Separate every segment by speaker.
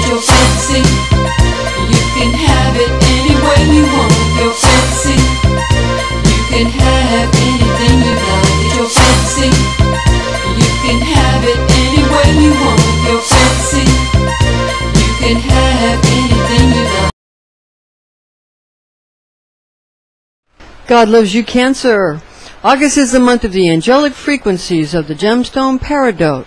Speaker 1: your fancy. You can have it any way you want. Your fancy. You can have anything you like. Your fancy. You can have it any way you want. Your fancy. You can have anything you like.
Speaker 2: God loves you, Cancer. August is the month of the angelic frequencies of the gemstone Peridot.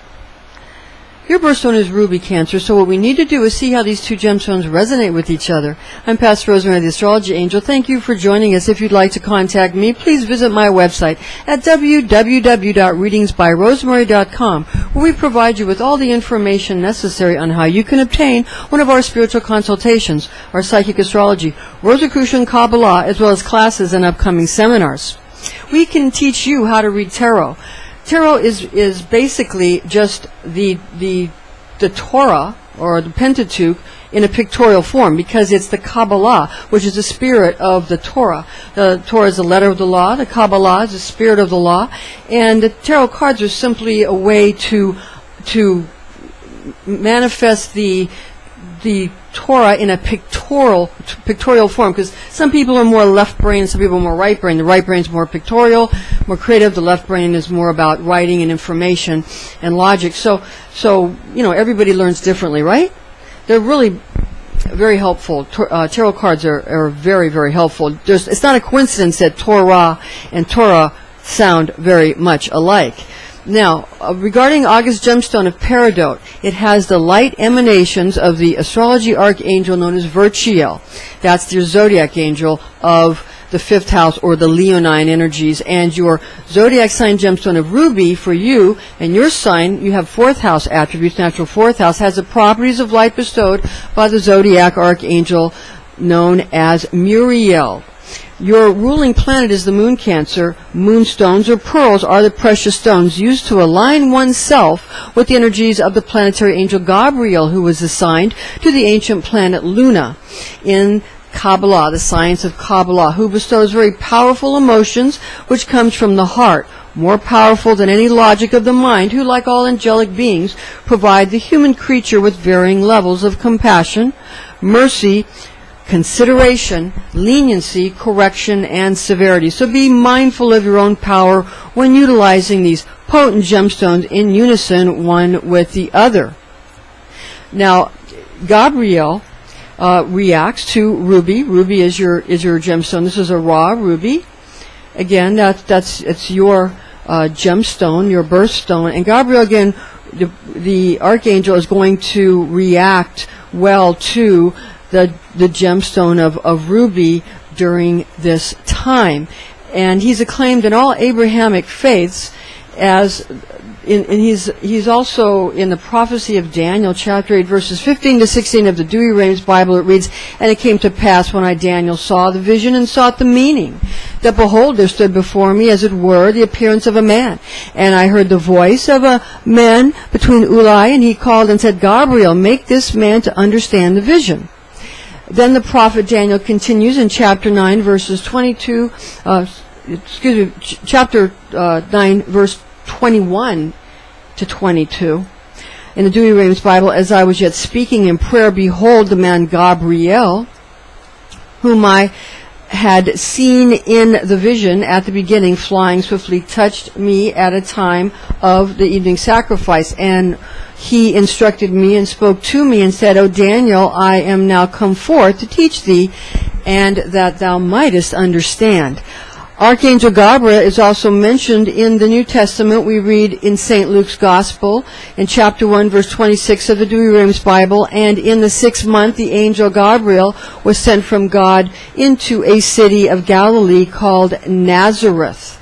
Speaker 2: Your birthstone is ruby, Cancer, so what we need to do is see how these two gemstones resonate with each other. I'm Pastor Rosemary, the Astrology Angel. Thank you for joining us. If you'd like to contact me, please visit my website at www.readingsbyrosemary.com, where we provide you with all the information necessary on how you can obtain one of our spiritual consultations, our psychic astrology, Rosicrucian Kabbalah, as well as classes and upcoming seminars. We can teach you how to read tarot. Tarot is basically just the Torah or the Pentateuch in a pictorial form, because it's the Kabbalah, which is the spirit of the Torah. The Torah is the letter of the law. The Kabbalah is the spirit of the law. And the tarot cards are simply a way to manifest the Torah in a pictorial form, because some people are more left brain, some people are more right brain. The right brain is more pictorial, more creative. The left brain is more about writing and information and logic. So you know, everybody learns differently, right? They're really very helpful. Tarot cards are very, very helpful. It's not a coincidence that Torah and Torah sound very much alike. Now, regarding August gemstone of Peridot, it has the light emanations of the astrology archangel known as Virgo. That's the zodiac angel of the 5th house, or the Leonine energies. And your zodiac sign gemstone of ruby for you and your sign, you have 4th house attributes. Natural 4th house has the properties of light bestowed by the zodiac archangel known as Muriel. Your ruling planet is the moon, Cancer. Moonstones or pearls are the precious stones used to align oneself with the energies of the planetary angel Gabriel, who was assigned to the ancient planet Luna in Kabbalah, the science of Kabbalah, who bestows very powerful emotions which comes from the heart, more powerful than any logic of the mind, who, like all angelic beings, provide the human creature with varying levels of compassion, mercy, consideration, leniency, correction, and severity. So be mindful of your own power when utilizing these potent gemstones in unison one with the other. Now, Gabriel reacts to ruby. Ruby is your gemstone. This is a raw ruby. Again, it's your gemstone, your birthstone. And Gabriel, again, the archangel is going to react well to the gemstone of ruby during this time. And he's acclaimed in all Abrahamic faiths as, and he's also in the prophecy of Daniel, chapter 8, verses 15 to 16 of the Douay Rheims Bible. It reads, "And it came to pass, when I, Daniel, saw the vision and sought the meaning, that behold, there stood before me, as it were, the appearance of a man. And I heard the voice of a man between Ulai, and he called and said, Gabriel, make this man to understand the vision." Then the prophet Daniel continues in chapter 9, verses 22, chapter 9, verse 21 to 22. In the Douay Rheims Bible, "As I was yet speaking in prayer, behold, the man Gabriel, whom I had seen in the vision at the beginning, flying swiftly, touched me at a time of the evening sacrifice. And he instructed me and spoke to me and said, O Daniel, I am now come forth to teach thee, and that thou mightest understand." Archangel Gabriel is also mentioned in the New Testament. We read in St. Luke's Gospel in chapter 1, verse 26 of the Douay Rheims Bible, "And in the 6th month the angel Gabriel was sent from God into a city of Galilee called Nazareth."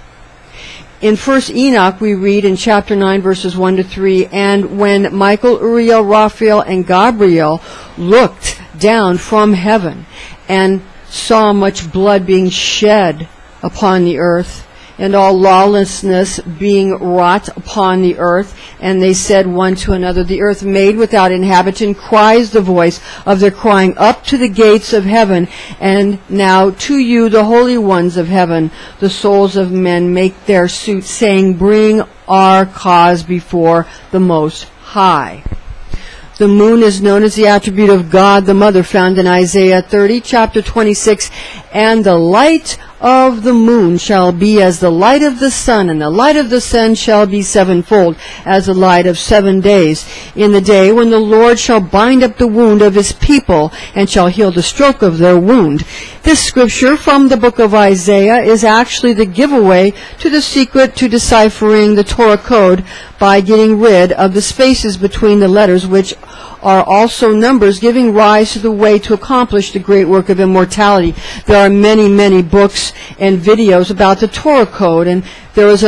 Speaker 2: In 1 Enoch we read in chapter 9, verses 1 to 3, "And when Michael, Uriel, Raphael, and Gabriel looked down from heaven and saw much blood being shed upon the earth, and all lawlessness being wrought upon the earth, and they said one to another, The earth made without inhabitant cries the voice of their crying up to the gates of heaven, and now to you, the holy ones of heaven, the souls of men make their suit, saying, Bring our cause before the Most High." The moon is known as the attribute of God, the Mother, found in Isaiah 30, chapter 26. And the light of the moon shall be as the light of the sun, and the light of the sun shall be sevenfold, as the light of 7 days, in the day when the Lord shall bind up the wound of his people, and shall heal the stroke of their wound. This scripture from the book of Isaiah is actually the giveaway to the secret to deciphering the Torah code by getting rid of the spaces between the letters, which are also numbers, giving rise to the way to accomplish the great work of immortality. There are many, many books and videos about the Torah code, and there was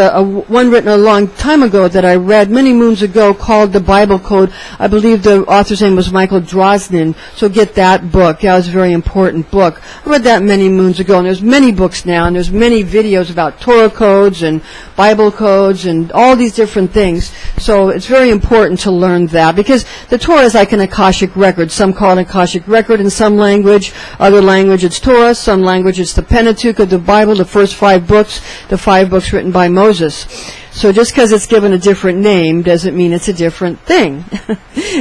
Speaker 2: one written a long time ago that I read many moons ago called The Bible Code. I believe the author's name was Michael Drosnin, so get that book. That was a very important book. I read that many moons ago, and there's many books now, and there's many videos about Torah codes and Bible codes and all these different things. So it's very important to learn that, because the Torah is like an Akashic record. Some call it an Akashic record in some language. Other language it's Torah. Some language it's the Pentateuch of the Bible, the first 5 books, the 5 books written by Moses. So just because it's given a different name doesn't mean it's a different thing.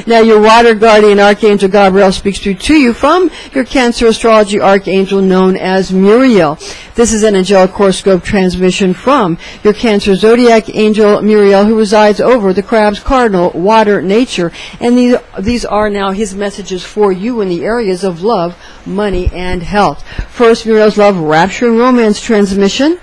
Speaker 2: Now, your water guardian Archangel Gabriel speaks to you from your Cancer astrology archangel known as Muriel. This is an angelic horoscope transmission from your Cancer zodiac angel Muriel, who resides over the Crab's cardinal water nature. And these are now his messages for you in the areas of love, money, and health. First, Muriel's love, rapture, and romance transmission.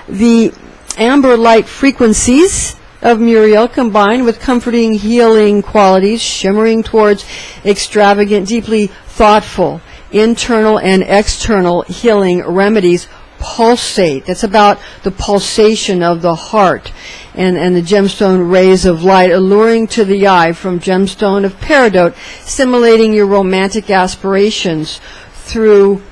Speaker 2: The amber light frequencies of Muriel combined with comforting, healing qualities, shimmering towards extravagant, deeply thoughtful, internal and external healing remedies pulsate. That's about the pulsation of the heart. And the gemstone rays of light alluring to the eye from Gemstone of Peridot, stimulating your romantic aspirations through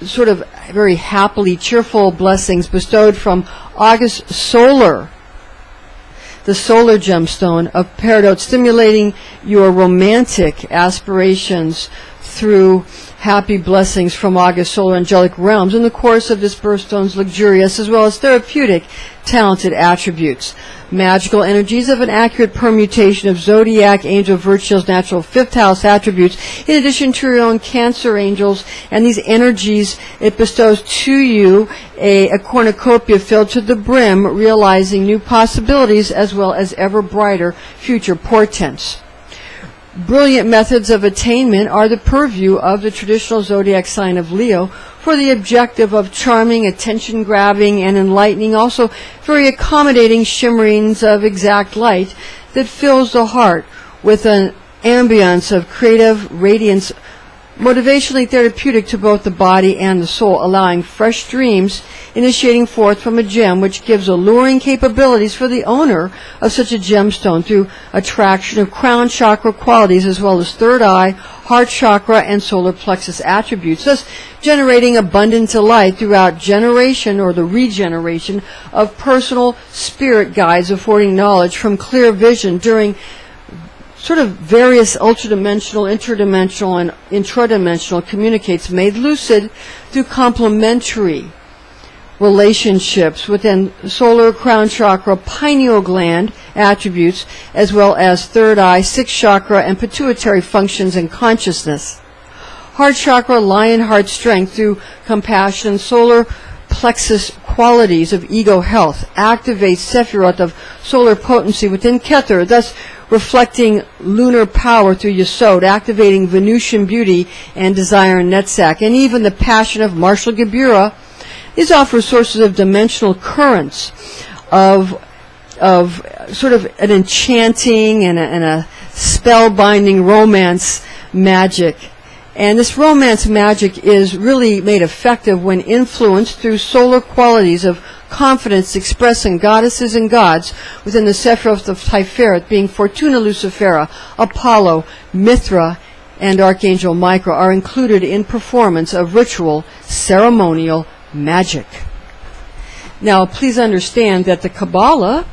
Speaker 2: sort of very happily cheerful blessings bestowed from August Solar, the solar gemstone of Peridot, stimulating your romantic aspirations through happy blessings from August Solar angelic realms in the course of this birthstone's luxurious as well as therapeutic talented attributes. Magical energies of an accurate permutation of Zodiac angel Virtue's natural 5th house attributes, in addition to your own Cancer angels, and these energies, it bestows to you a cornucopia filled to the brim, realizing new possibilities as well as ever brighter future portents. Brilliant methods of attainment are the purview of the traditional zodiac sign of Leo, for the objective of charming, attention-grabbing, and enlightening, also very accommodating shimmerings of exact light that fills the heart with an ambience of creative radiance, motivationally therapeutic to both the body and the soul, allowing fresh dreams initiating forth from a gem which gives alluring capabilities for the owner of such a gemstone through attraction of crown chakra qualities as well as third eye, heart chakra, and solar plexus attributes, thus generating abundant delight throughout generation or the regeneration of personal spirit guides, affording knowledge from clear vision during sort of various ultradimensional, interdimensional, and intradimensional communicates made lucid through complementary relationships within solar, crown chakra, pineal gland attributes, as well as third eye, 6th chakra, and pituitary functions and consciousness. Heart chakra, lion heart strength through compassion, solar plexus qualities of ego health, activates Sephiroth of solar potency within Kether, thus reflecting lunar power through Yesod, activating Venusian beauty and desire in Netzach, and even the passion of Marshall Gebura. These offer sources of dimensional currents of sort of an enchanting and a spellbinding romance magic. And this romance magic is really made effective when influenced through solar qualities of confidence expressing goddesses and gods within the Sephiroth of Tiferet, being Fortuna Lucifera, Apollo, Mithra, and Archangel Michael, are included in performance of ritual ceremonial magic. Now, please understand that the Kabbalah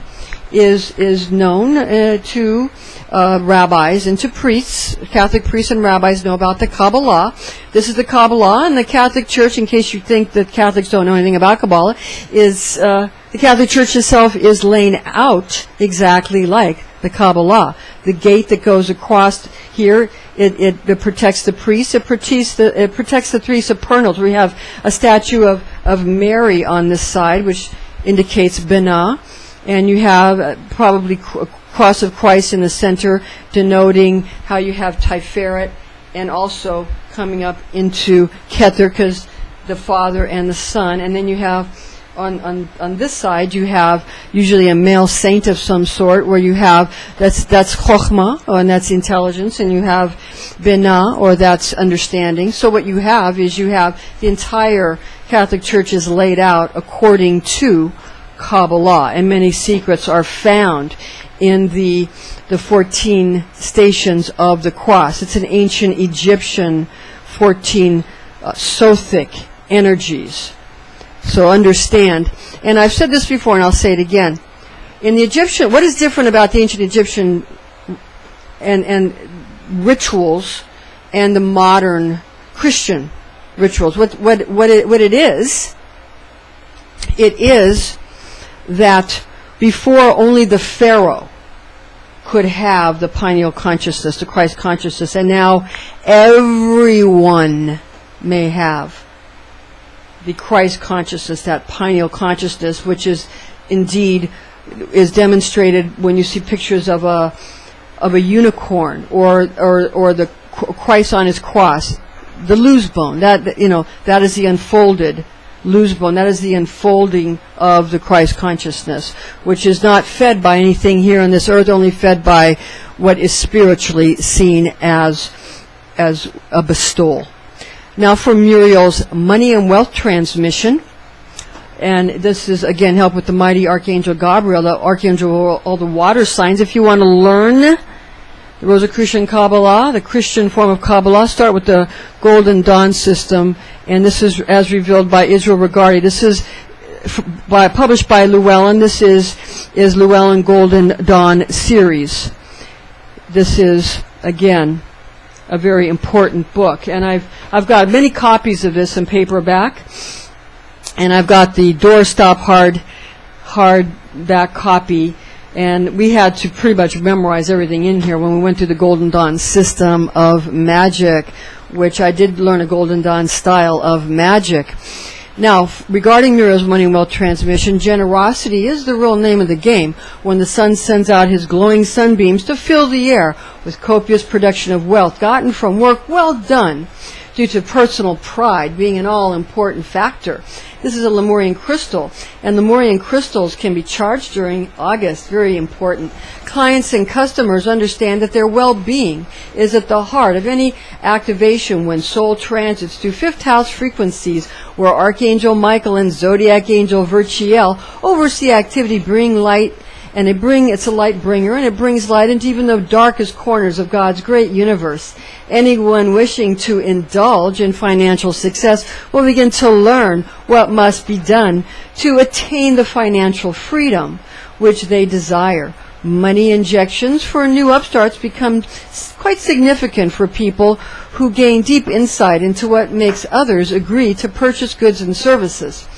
Speaker 2: is known to rabbis and to priests. Catholic priests and rabbis know about the Kabbalah. This is the Kabbalah, and the Catholic Church, in case you think that Catholics don't know anything about Kabbalah, is the Catholic Church itself is laying out exactly like the Kabbalah. The gate that goes across here, it protects the priest. It protects the three supernals. We have a statue of Mary on this side, which indicates Binah, and you have probably a cross of Christ in the center, denoting how you have Tiferet, and also coming up into Keter, because the Father and the Son, and then you have on this side you have usually a male saint of some sort, where you have that's Chokhmah, and that's intelligence, and you have Binah, or that's understanding. So what you have is you have the entire Catholic Church is laid out according to Kabbalah, and many secrets are found in the 14 stations of the cross. It's an ancient Egyptian 14 Sothic energies. So understand, and I've said this before and I'll say it again. In the Egyptian, what is different about the ancient Egyptian and rituals and the modern Christian rituals? What it is that before only the Pharaoh could have the pineal consciousness, the Christ consciousness, and now everyone may have the Christ consciousness, that pineal consciousness, which is indeed is demonstrated when you see pictures of a unicorn or the Christ on his cross, the loose bone. That is the unfolded loose bone. That is the unfolding of the Christ consciousness, which is not fed by anything here on this earth, only fed by what is spiritually seen as a bestowal. Now for Muriel's money and wealth transmission, and this is again help with the mighty Archangel Gabriel, the Archangel of all the water signs. If you want to learn the Rosicrucian Kabbalah, the Christian form of Kabbalah, start with the Golden Dawn system, and this is as revealed by Israel Regardie. This is published by Llewellyn. This is Llewellyn Golden Dawn series. This is again a very important book, and I've got many copies of this in paperback, and I've got the doorstop hardback copy, and we had to pretty much memorize everything in here when we went through the Golden Dawn system of magic, which I did learn a Golden Dawn style of magic. Now, regarding Muriel's money and wealth transmission, generosity is the real name of the game. When the sun sends out his glowing sunbeams to fill the air with copious production of wealth gotten from work well done, due to personal pride being an all-important factor. This is a Lemurian crystal, and Lemurian crystals can be charged during August. Very important. Clients and customers understand that their well-being is at the heart of any activation when soul transits through fifth house frequencies, where Archangel Michael and Zodiac Angel Virchiel oversee activity, bring light, and it's a light bringer, and it brings light into even the darkest corners of God's great universe. Anyone wishing to indulge in financial success will begin to learn what must be done to attain the financial freedom which they desire. Money injections for new upstarts become quite significant for people who gain deep insight into what makes others agree to purchase goods and services.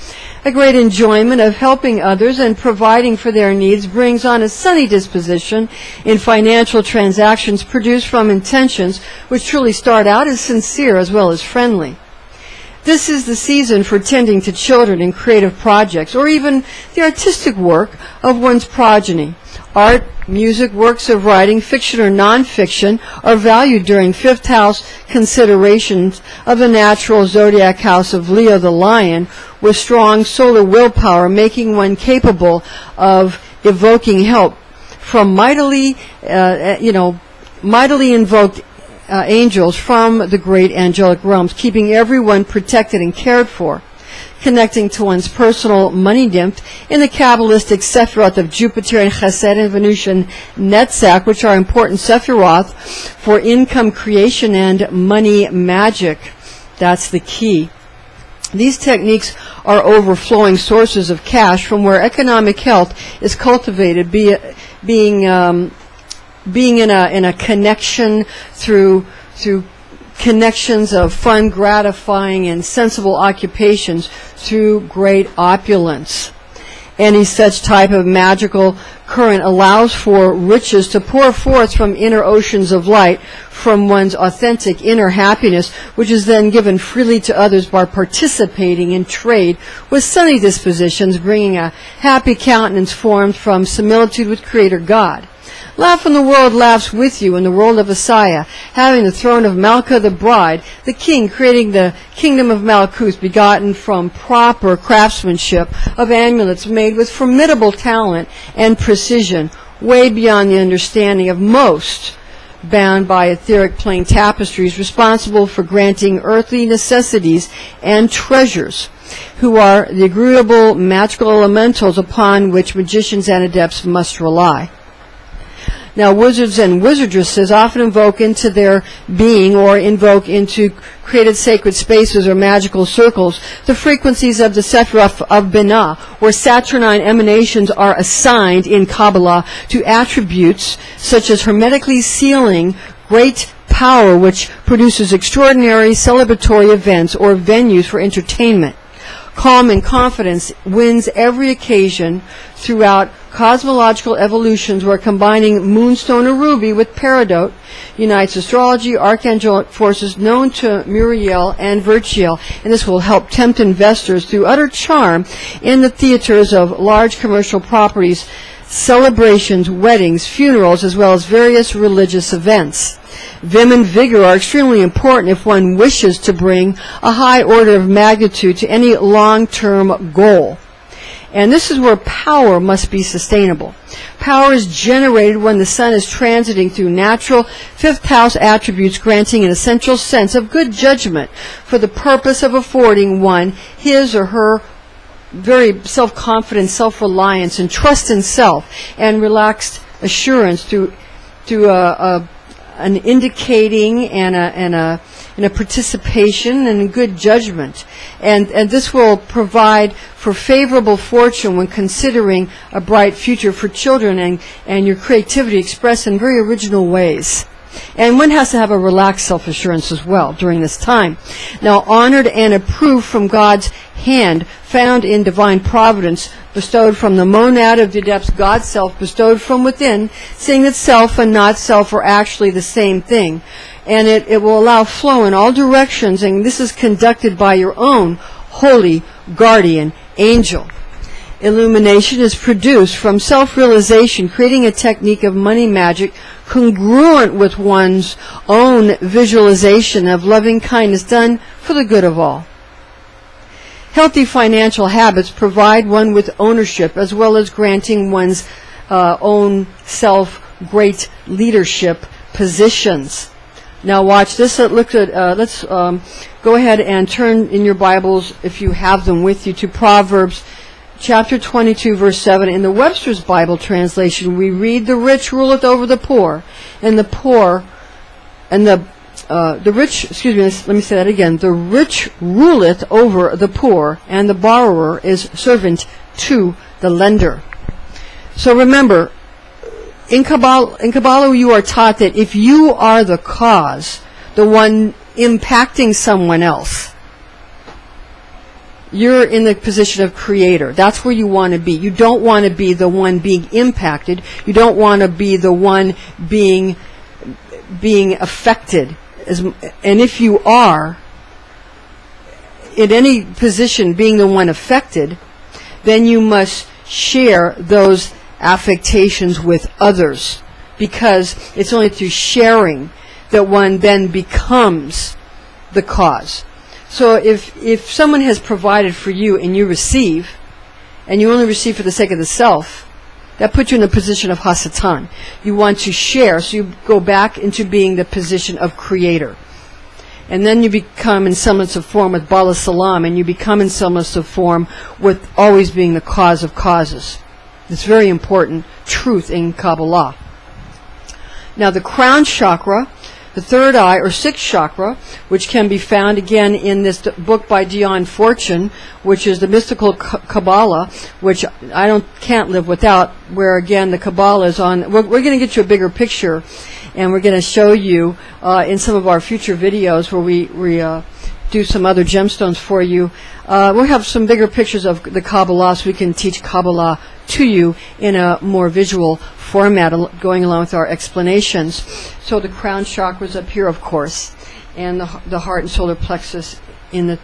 Speaker 2: A great enjoyment of helping others and providing for their needs brings on a sunny disposition in financial transactions produced from intentions which truly start out as sincere as well as friendly. This is the season for tending to children in creative projects, or even the artistic work of one's progeny. Art, music, works of writing, fiction or nonfiction, are valued during fifth house considerations of the natural zodiac house of Leo the Lion, with strong solar willpower, making one capable of evoking help from mightily invoked angels from the great angelic realms, keeping everyone protected and cared for. Connecting to one's personal money nymph in the Kabbalistic Sephiroth of Jupiter and Chesed and Venusian Netzach, which are important Sephiroth for income creation and money magic. That's the key. These techniques are overflowing sources of cash from where economic health is cultivated, being in a connection through connections of fun, gratifying, and sensible occupations through great opulence. Any such type of magical current allows for riches to pour forth from inner oceans of light from one's authentic inner happiness, which is then given freely to others by participating in trade with sunny dispositions, bringing a happy countenance formed from similitude with Creator God. Laugh when the world laughs with you in the world of Asaya, having the throne of Malka the bride, the king, creating the kingdom of Malkuth, begotten from proper craftsmanship of amulets made with formidable talent and precision, way beyond the understanding of most, bound by etheric plane tapestries, responsible for granting earthly necessities and treasures, who are the agreeable magical elementals upon which magicians and adepts must rely. Now, wizards and wizardresses often invoke into their being or invoke into created sacred spaces or magical circles the frequencies of the Sephiroth of Binah, where Saturnine emanations are assigned in Kabbalah to attributes such as hermetically sealing great power, which produces extraordinary celebratory events or venues for entertainment. Calm and confidence wins every occasion throughout cosmological evolutions, where combining Moonstone or Ruby with Peridot unites astrology, archangelic forces known to Muriel and Virchiel, and this will help tempt investors through utter charm in the theaters of large commercial properties, celebrations, weddings, funerals, as well as various religious events. Vim and vigor are extremely important if one wishes to bring a high order of magnitude to any long-term goal. And this is where power must be sustainable. Power is generated when the sun is transiting through natural fifth house attributes, granting an essential sense of good judgment for the purpose of affording one his or her very self-confidence, self-reliance, and trust in self, and relaxed assurance through an indicating and a participation and good judgment. And this will provide for favorable fortune when considering a bright future for children and your creativity expressed in very original ways. And one has to have a relaxed self-assurance as well during this time. Now, honored and approved from God's hand, found in divine providence, bestowed from the monad of the adept's God self, bestowed from within, seeing that self and not self are actually the same thing. And it will allow flow in all directions, and this is conducted by your own holy guardian angel. Illumination is produced from self-realization, creating a technique of money magic congruent with one's own visualization of loving kindness done for the good of all. Healthy financial habits provide one with ownership, as well as granting one's own self great leadership positions. Now watch this. Let's go ahead and turn in your Bibles, if you have them with you, to Proverbs chapter 22, verse 7. In the Webster's Bible translation, we read, "The rich ruleth over the poor, and the poor, and the rich," excuse me, let me say that again. "The rich ruleth over the poor, and the borrower is servant to the lender." So remember, in Kabbalah, you are taught that if you are the cause, the one impacting someone else, you're in the position of creator. That's where you want to be. You don't want to be the one being impacted. You don't want to be the one being affected. And if you are in any position being the one affected, then you must share those affectations with others, because it's only through sharing that one then becomes the cause. So if someone has provided for you and you receive, and you only receive for the sake of the self, that puts you in the position of Hasatan. You want to share, so you go back into being the position of creator. And then you become in semblance of form with Bala Salam, and you become in semblance of form with always being the cause of causes. It's very important truth in Kabbalah. Now the crown chakra, the third eye or sixth chakra, which can be found again in this book by Dion Fortune, which is the mystical Kabbalah, which I can't live without, where again the Kabbalah is on. We're going to get you a bigger picture, and we're going to show you in some of our future videos where we do some other gemstones for you. We'll have some bigger pictures of the Kabbalah so we can teach Kabbalah to you in a more visual format going along with our explanations. So the crown chakra is up here, of course, and the heart and solar plexus in the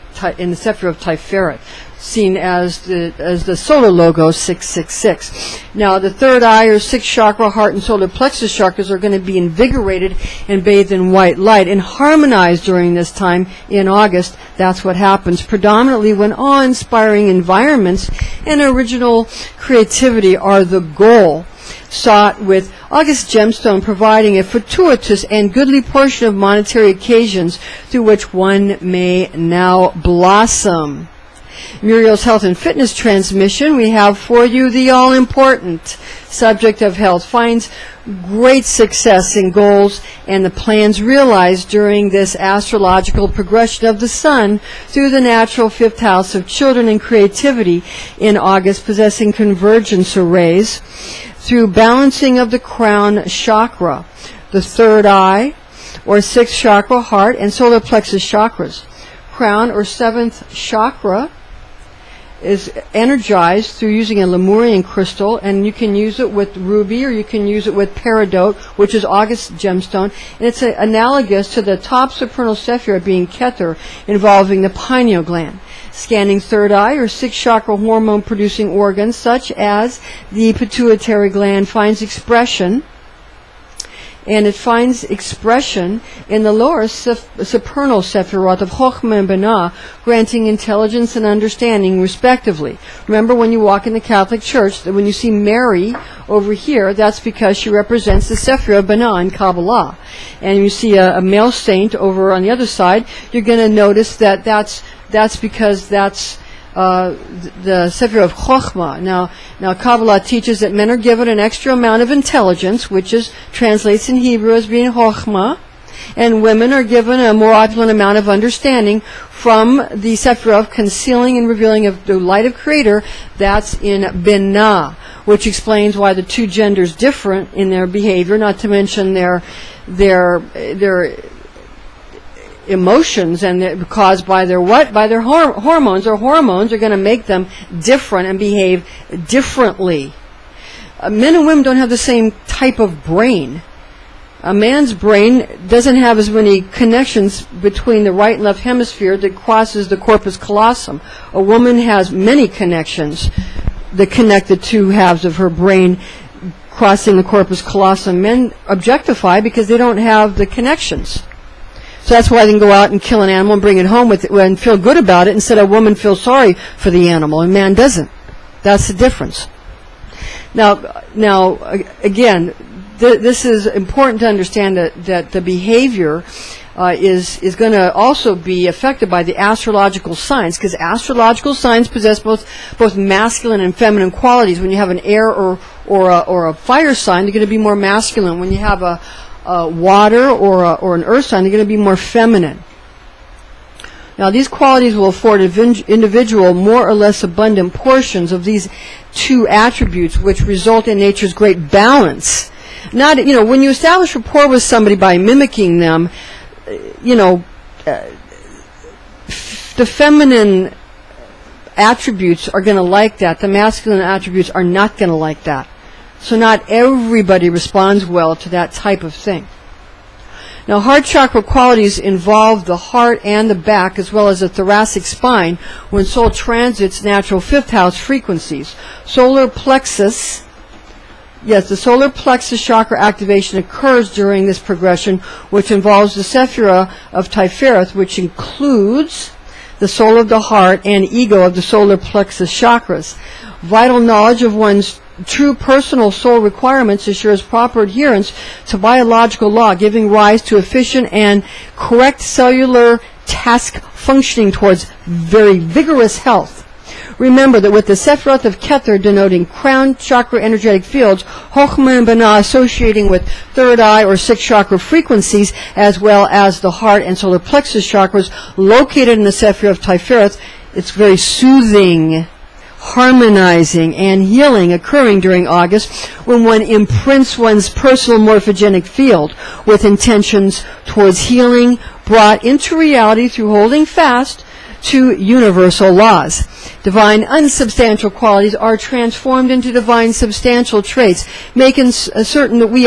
Speaker 2: Sapphire of Tiferet, seen as the solar logo 666. Now the third eye or sixth chakra, heart and solar plexus chakras are going to be invigorated and bathed in white light and harmonized during this time in August. That's what happens predominantly when awe-inspiring environments and original creativity are the goal sought, with August gemstone providing a fortuitous and goodly portion of monetary occasions through which one may now blossom. Muriel's Health and Fitness transmission, we have for you the all-important subject of health finds great success in goals and the plans realized during this astrological progression of the sun through the natural fifth house of children and creativity in August, possessing convergence arrays through balancing of the crown chakra, the third eye or sixth chakra, heart and solar plexus chakras. Crown or seventh chakra is energized through using a Lemurian crystal, and you can use it with ruby or you can use it with peridot, which is August gemstone, and it's analogous to the top supernal Sapphire being Keter, involving the pineal gland. Scanning third eye or sixth chakra hormone producing organs such as the pituitary gland finds expression, and it finds expression in the lower supernal Sephirot of Chokhmah and Binah, granting intelligence and understanding respectively. Remember, when you walk in the Catholic Church, that when you see Mary over here, that's because she represents the Sephirah of Binah in Kabbalah. And you see a male saint over on the other side, you're going to notice that that's because that's the Sephirah of Chokhmah. Now Kabbalah teaches that men are given an extra amount of intelligence, which translates in Hebrew as being Chokhmah, and women are given a more opulent amount of understanding from the Sephirah of concealing and revealing of the light of Creator. That's in Binah, which explains why the two genders differ in their behavior, not to mention their emotions, and they're caused by their hormones. Or hormones are going to make them different and behave differently. Men and women don't have the same type of brain. A man's brain doesn't have as many connections between the right and left hemisphere that crosses the corpus callosum. A woman has many connections that connect the two halves of her brain crossing the corpus callosum. Men objectify because they don't have the connections. So that's why they can go out and kill an animal and bring it home with it and feel good about it, instead a woman feels sorry for the animal and man doesn't. That's the difference. Now again, this is important to understand that the behavior is going to also be affected by the astrological signs, because astrological signs possess both masculine and feminine qualities. When you have an air or a fire sign, they're going to be more masculine. When you have a water or an earth sign, they're going to be more feminine. Now, these qualities will afford an individual more or less abundant portions of these two attributes, which result in nature's great balance. When you establish rapport with somebody by mimicking them, the feminine attributes are going to like that. The masculine attributes are not going to like that. So not everybody responds well to that type of thing. Now, heart chakra qualities involve the heart and the back, as well as the thoracic spine, when soul transits natural fifth house frequencies. Solar plexus, yes, the solar plexus chakra activation occurs during this progression, which involves the Sephirah of Tiferet, which includes the soul of the heart and ego of the solar plexus chakras. Vital knowledge of one's true personal soul requirements assures proper adherence to biological law, giving rise to efficient and correct cellular task functioning towards very vigorous health. Remember that with the Sephiroth of Keter denoting crown chakra energetic fields, Chokhmah and Binah associating with third eye or sixth chakra frequencies, as well as the heart and solar plexus chakras located in the Sephirah of Tiferet, it's very soothing, harmonizing, and healing occurring during August, when one imprints one's personal morphogenic field with intentions towards healing, brought into reality through holding fast to universal laws. Divine unsubstantial qualities are transformed into divine substantial traits, making certain that we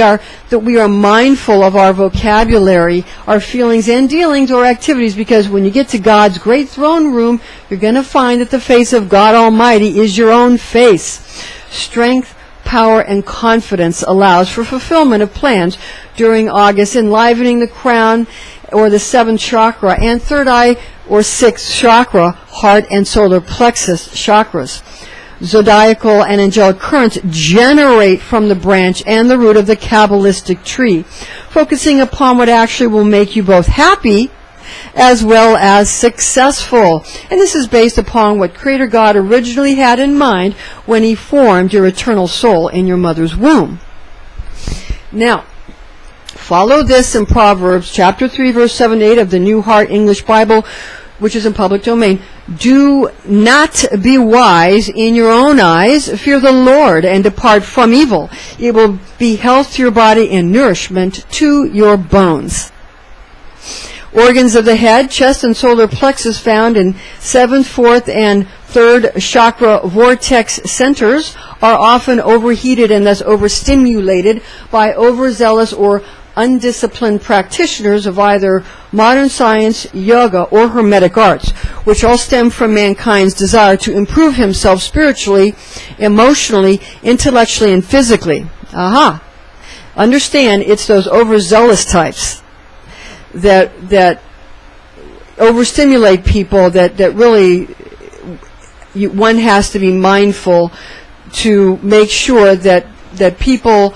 Speaker 2: are mindful of our vocabulary, our feelings and dealings or activities, because when you get to God's great throne room, you're going to find that the face of God Almighty is your own face. Strength, power, and confidence allows for fulfillment of plans during August, enlivening the crown or the seventh chakra and third eye or sixth chakra, heart and solar plexus chakras. Zodiacal and angelic currents generate from the branch and the root of the Kabbalistic tree, focusing upon what actually will make you both happy as well as successful. And this is based upon what Creator God originally had in mind when He formed your eternal soul in your mother's womb. Now, follow this in Proverbs chapter 3, verse 7 to 8 of the New Heart English Bible, which is in public domain. Do not be wise in your own eyes. Fear the Lord and depart from evil. It will be health to your body and nourishment to your bones. Organs of the head, chest, and solar plexus found in 7th, 4th, and 3rd chakra vortex centers are often overheated and thus overstimulated by overzealous or undisciplined practitioners of either modern science, yoga, or hermetic arts, which all stem from mankind's desire to improve himself spiritually, emotionally, intellectually, and physically. Aha! Understand, it's those overzealous types that overstimulate people, that really one has to be mindful to make sure that people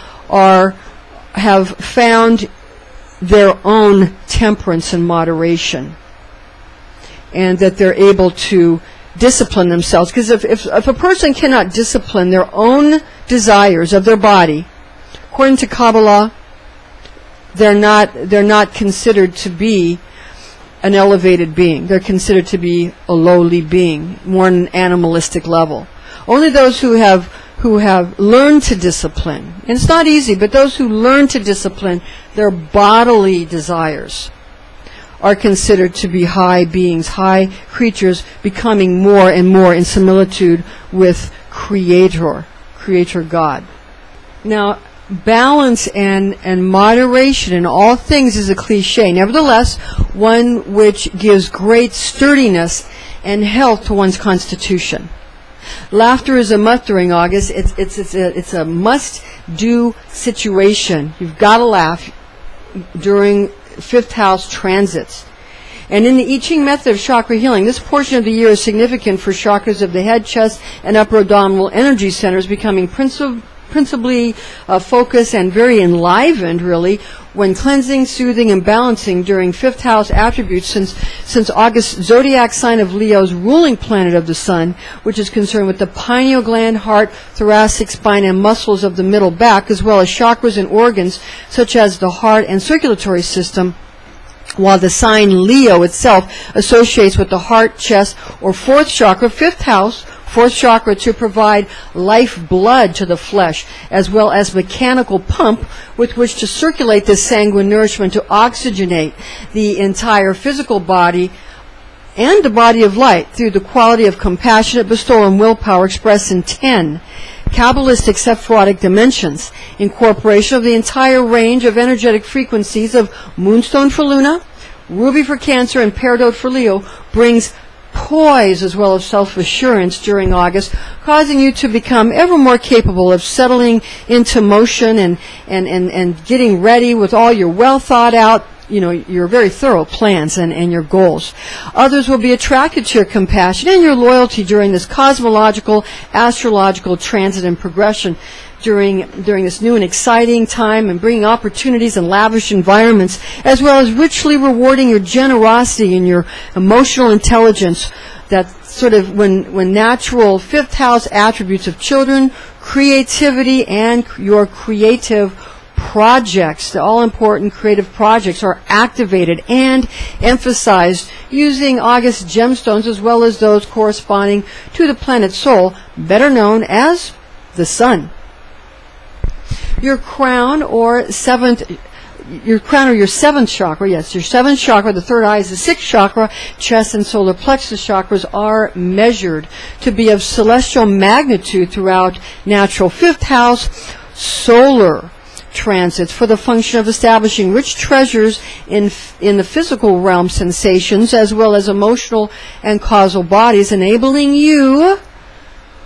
Speaker 2: have found their own temperance and moderation, and that they're able to discipline themselves. Because if a person cannot discipline their own desires of their body, according to Kabbalah, they're not considered to be an elevated being. They're considered to be a lowly being, more on an animalistic level. Only those who have learned to discipline, and it's not easy, but those who learn to discipline their bodily desires are considered to be high beings, high creatures, becoming more and more in similitude with Creator God. Now, balance and moderation in all things is a cliche. Nevertheless, one which gives great sturdiness and health to one's constitution. Laughter is a must during August. It's a must-do situation. You've got to laugh during fifth house transits. And in the I Ching method of chakra healing, this portion of the year is significant for chakras of the head, chest, and upper abdominal energy centers becoming principally focused and very enlivened, really, when cleansing, soothing, and balancing during fifth house attributes, since August, zodiac sign of Leo's ruling planet of the sun, which is concerned with the pineal gland, heart, thoracic spine, and muscles of the middle back, as well as chakras and organs such as the heart and circulatory system, while the sign Leo itself associates with the heart, chest, or fourth chakra, fifth house, fourth chakra, to provide life blood to the flesh, as well as mechanical pump with which to circulate this sanguine nourishment to oxygenate the entire physical body and the body of light through the quality of compassionate bestowal and willpower expressed in 10 Kabbalistic Sephirotic dimensions, incorporation of the entire range of energetic frequencies of Moonstone for Luna, Ruby for Cancer, and Peridot for Leo brings poise as well as self-assurance during August, causing you to become ever more capable of settling into motion and getting ready with all your well thought out, your very thorough plans and your goals. Others will be attracted to your compassion and your loyalty during this cosmological, astrological transit and progression during this new and exciting time, and bringing opportunities and lavish environments, as well as richly rewarding your generosity and your emotional intelligence, that sort of when natural fifth house attributes of children, creativity, and your creative projects, the all-important creative projects, are activated and emphasized using August gemstones, as well as those corresponding to the planet Sol, better known as the Sun. Your crown, or seventh your crown or your seventh chakra, yes, your seventh chakra, the third eye is the sixth chakra, chest and solar plexus chakras are measured to be of celestial magnitude throughout natural fifth house solar transits for the function of establishing rich treasures in the physical realm sensations as well as emotional and causal bodies, enabling you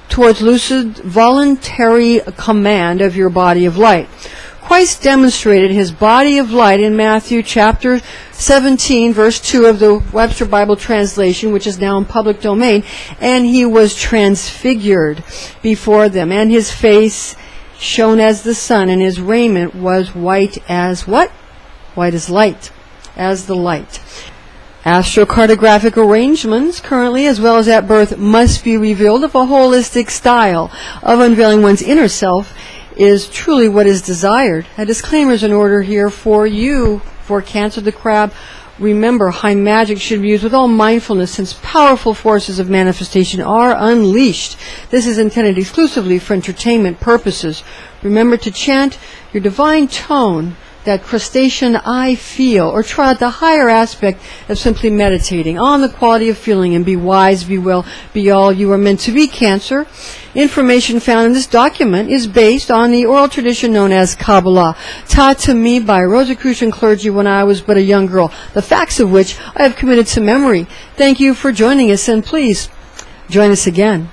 Speaker 2: towards lucid voluntary command of your body of light. Christ demonstrated his body of light in Matthew chapter 17, verse 2 of the Webster Bible translation, which is now in public domain, and he was transfigured before them, and his face shone as the sun, and his raiment was white as what? White as light, as the light. Astrocartographic arrangements currently as well as at birth must be revealed if a holistic style of unveiling one's inner self is truly what is desired. A disclaimer is in order here for you, for Cancer the Crab. Remember, high magic should be used with all mindfulness since powerful forces of manifestation are unleashed. This is intended exclusively for entertainment purposes. Remember to chant your divine tone, that crustacean I feel, or try out the higher aspect of simply meditating on the quality of feeling, and be wise, be well, be all you are meant to be, Cancer. Information found in this document is based on the oral tradition known as Kabbalah, taught to me by Rosicrucian clergy when I was but a young girl, the facts of which I have committed to memory. Thank you for joining us, and please join us again.